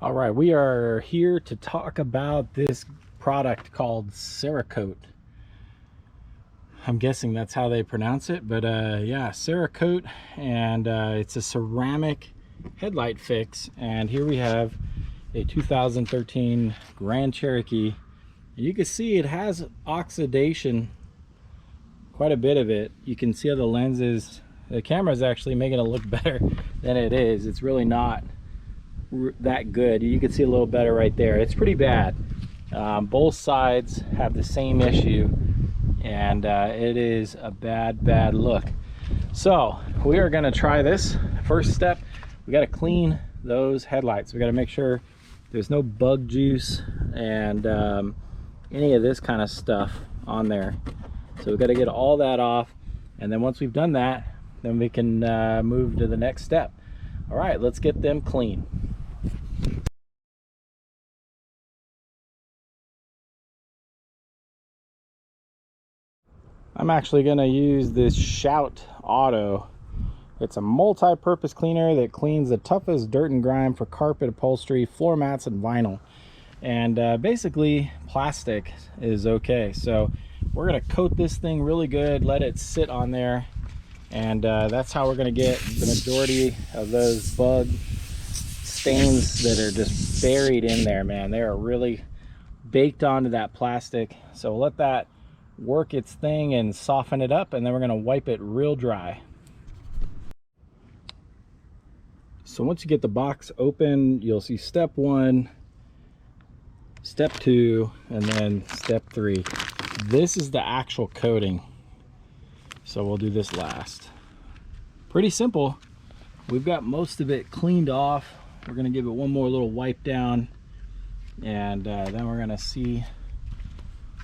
All right, we are here to talk about this product called Cerakote. I'm guessing that's how they pronounce it, but yeah, Cerakote, and it's a ceramic headlight fix. And here we have a 2013 Grand Cherokee. You can see it has oxidation, quite a bit of it. You can see how the lenses, the camera is actually making it look better than it is. It's really not that good. You can see a little better right there. It's pretty bad. Both sides have the same issue, and it is a bad look. So we are going to try this. First step, we got to clean those headlights. We got to make sure there's no bug juice and any of this kind of stuff on there. So we've got to get all that off, and then once we've done that, then we can move to the next step. All right, let's get them clean. I'm actually going to use this Shout Auto. It's a multi-purpose cleaner that cleans the toughest dirt and grime for carpet, upholstery, floor mats, and vinyl. And basically, plastic is okay. So we're going to coat this thing really good, let it sit on there, and that's how we're going to get the majority of those bug stains that are just buried in there, man. They are really baked onto that plastic. So we'll let that work its thing and soften it up, and then we're going to wipe it real dry. So once you get the box open, you'll see step 1, step 2, and then step 3. This is the actual coating, so we'll do this last. Pretty simple. We've got most of it cleaned off. We're going to give it one more little wipe down, and then we're going to see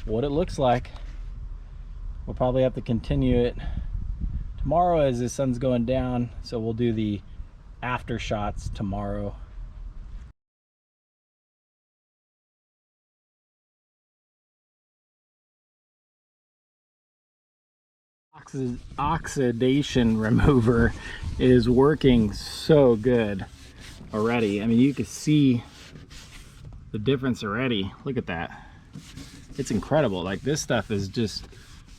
what it looks like. We'll probably have to continue it tomorrow as the sun's going down, so we'll do the after shots tomorrow. Oxidation remover is working so good already. I mean, you can see the difference already. Look at that. It's incredible. Like, this stuff is just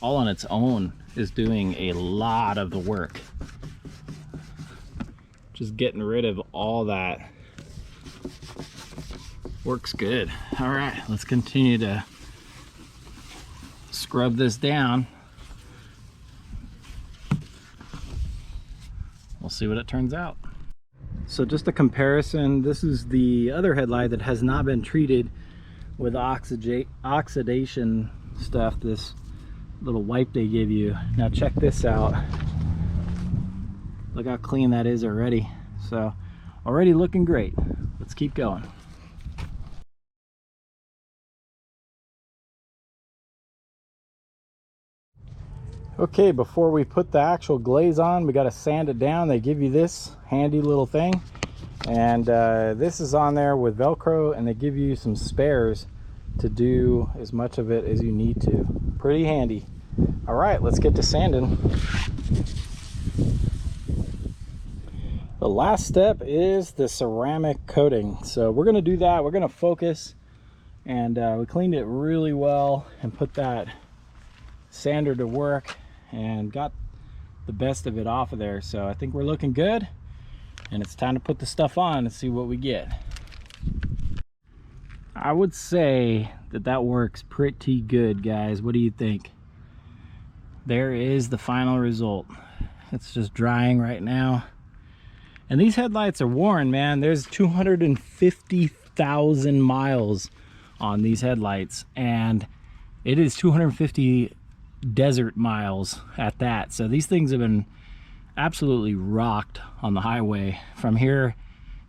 all on its own is doing a lot of the work. Just getting rid of all that. Works good. All right, let's continue to scrub this down. We'll see what it turns out. So just a comparison, this is the other headlight that has not been treated with oxidation stuff, this little wipe they give you. Now check this out. Look how clean that is already. So already looking great. Let's keep going. Okay, before we put the actual glaze on, we got to sand it down. They give you this handy little thing, and this is on there with Velcro, and they give you some spares to do as much of it as you need to. Pretty handy. All right, let's get to sanding. The last step is the ceramic coating. So we're going to do that. We're going to focus, and we cleaned it really well and put that sander to work and got the best of it off of there. So I think we're looking good, and it's time to put the stuff on and see what we get. I would say that that works pretty good, guys. What do you think? There is the final result. It's just drying right now. And these headlights are worn, man. There's 250,000 miles on these headlights, and it is 250 desert miles at that. So these things have been absolutely rocked on the highway from here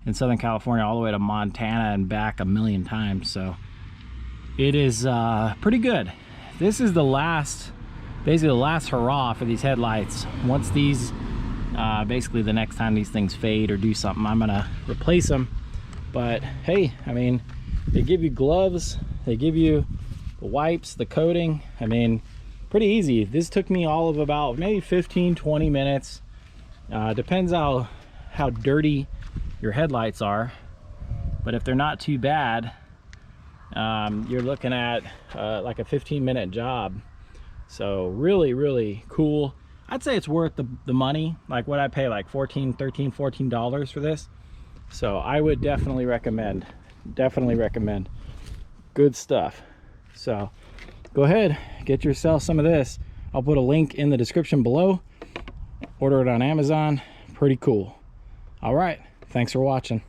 in Southern California all the way to Montana and back a million times. So it is pretty good. This is the last, basically the last hurrah for these headlights. Once these basically the next time these things fade or do something, I'm gonna replace them But hey, I mean, they give you gloves, they give you the wipes, the coating. I mean, pretty easy. This took me all of about maybe 15-20 minutes. Depends how dirty your headlights are, but if they're not too bad, you're looking at like a 15-minute job. So really cool. I'd say it's worth the money. Like, what I pay, like $14 for this. So I would definitely recommend good stuff. So go ahead, get yourself some of this. I'll put a link in the description below. Order it on Amazon. Pretty cool. All right, thanks for watching.